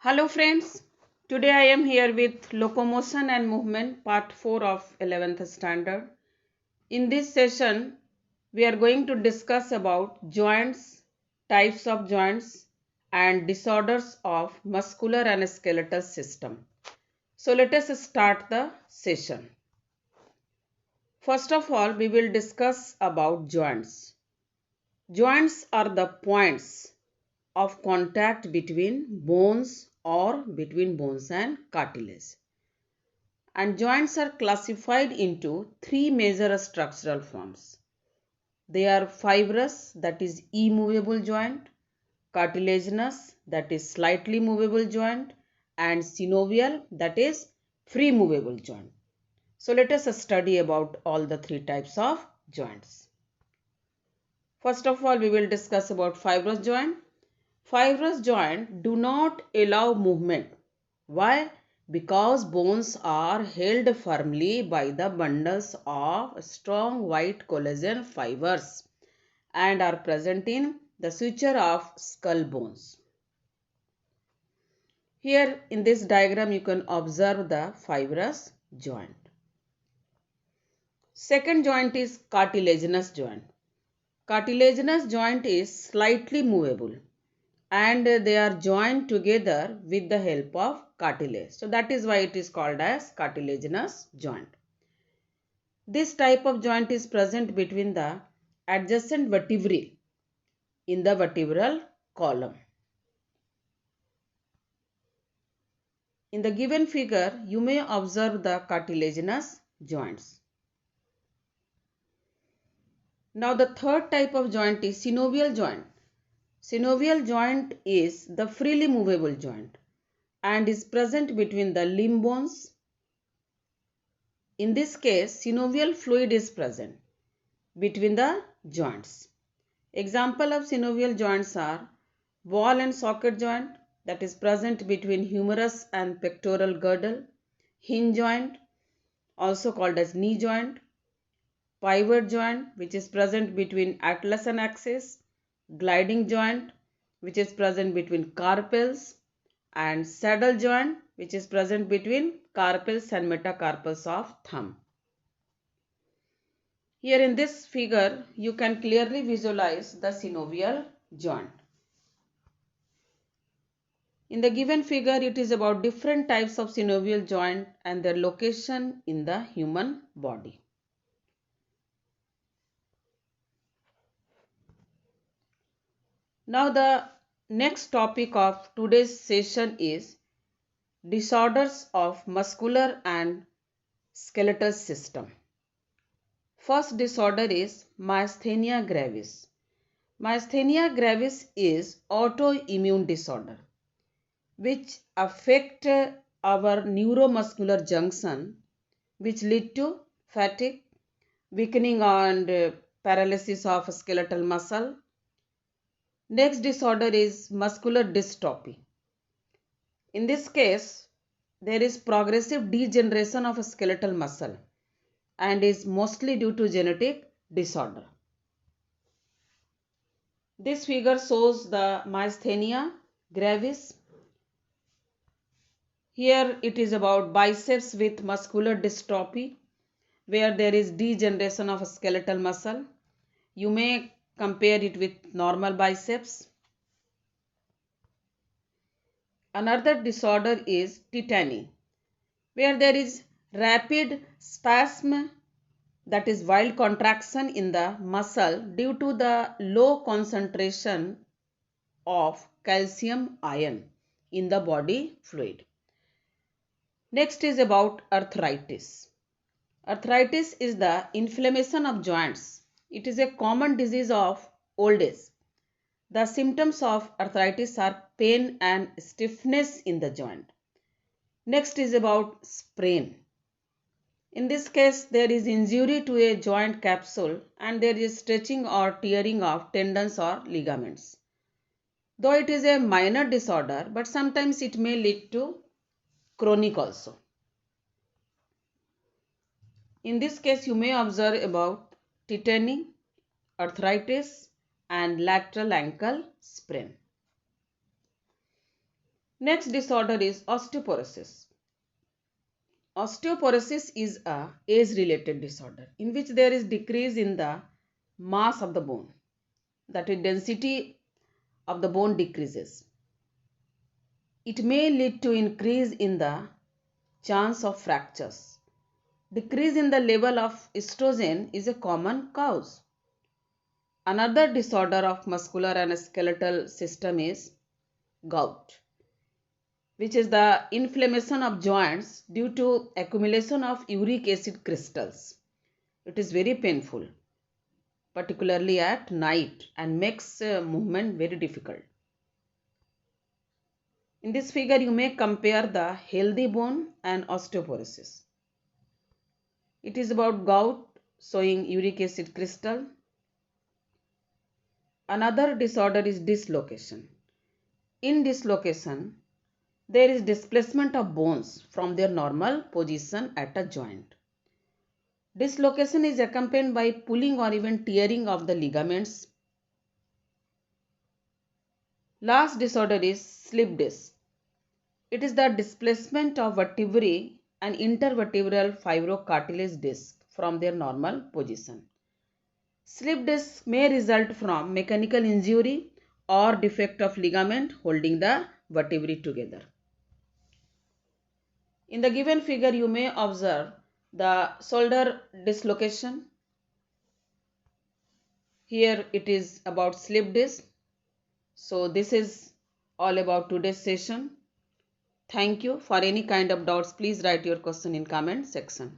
Hello friends, today I am here with Locomotion and Movement part 4 of 11th standard. In this session, we are going to discuss about joints, types of joints and disorders of muscular and skeletal system. So let us start the session. First of all, we will discuss about joints. Joints are the points of contact between bones or between bones and cartilage. And joints are classified into three major structural forms. They are fibrous, that is immovable joint, cartilaginous, that is slightly movable joint, and synovial, that is free movable joint. So let us study about all the three types of joints. First of all, we will discuss about fibrous joint. Fibrous joints do not allow movement. Why? Because bones are held firmly by the bundles of strong white collagen fibers and are present in the suture of skull bones. Here in this diagram you can observe the fibrous joint. Second joint is cartilaginous joint. Cartilaginous joint is slightly movable and they are joined together with the help of cartilage. So that is why it is called as cartilaginous joint. This type of joint is present between the adjacent vertebrae in the vertebral column. In the given figure, you may observe the cartilaginous joints. Now the third type of joint is synovial joint. Synovial joint is the freely movable joint and is present between the limb bones. In this case, synovial fluid is present between the joints. Example of synovial joints are ball and socket joint, that is present between humerus and pectoral girdle, hinge joint, also called as knee joint, pivot joint, which is present between atlas and axis, gliding joint, which is present between carpals, and saddle joint, which is present between carpals and metacarpals of thumb. Here in this figure, you can clearly visualize the synovial joint. In the given figure, it is about different types of synovial joint and their location in the human body. Now the next topic of today's session is disorders of muscular and skeletal system. First disorder is myasthenia gravis. Myasthenia gravis is autoimmune disorder which affect our neuromuscular junction, which lead to fatigue, weakening and paralysis of skeletal muscle. Next disorder is muscular dystrophy. In this case, there is progressive degeneration of skeletal muscle and is mostly due to genetic disorder. This figure shows the myasthenia gravis. Here it is about biceps with muscular dystrophy, where there is degeneration of skeletal muscle. You may compare it with normal biceps. Another disorder is tetany, where there is rapid spasm, that is wild contraction in the muscle due to the low concentration of calcium ion in the body fluid. Next is about arthritis. Arthritis is the inflammation of joints. It is a common disease of old age. The symptoms of arthritis are pain and stiffness in the joint. Next is about sprain. In this case, there is injury to a joint capsule and there is stretching or tearing of tendons or ligaments. Though it is a minor disorder, but sometimes it may lead to chronic also. In this case, you may observe about tetany, arthritis and lateral ankle sprain. Next disorder is osteoporosis. Osteoporosis is a age-related disorder in which there is decrease in the mass of the bone, that is density of the bone decreases. It may lead to increase in the chance of fractures. Decrease in the level of estrogen is a common cause. Another disorder of muscular and skeletal system is gout, which is the inflammation of joints due to accumulation of uric acid crystals. It is very painful, particularly at night, and makes movement very difficult. In this figure, you may compare the healthy bone and osteoporosis. It is about gout showing uric acid crystal. Another disorder is dislocation. In dislocation, there is displacement of bones from their normal position at a joint. Dislocation is accompanied by pulling or even tearing of the ligaments. Last disorder is slip disc. It is the displacement of vertebrae and intervertebral fibrocartilage disc from their normal position. Slip disc may result from mechanical injury or defect of ligament holding the vertebrae together. In the given figure, you may observe the shoulder dislocation. Here it is about slip disc. So this is all about today's session. Thank you. For any kind of doubts, please write your question in comment section.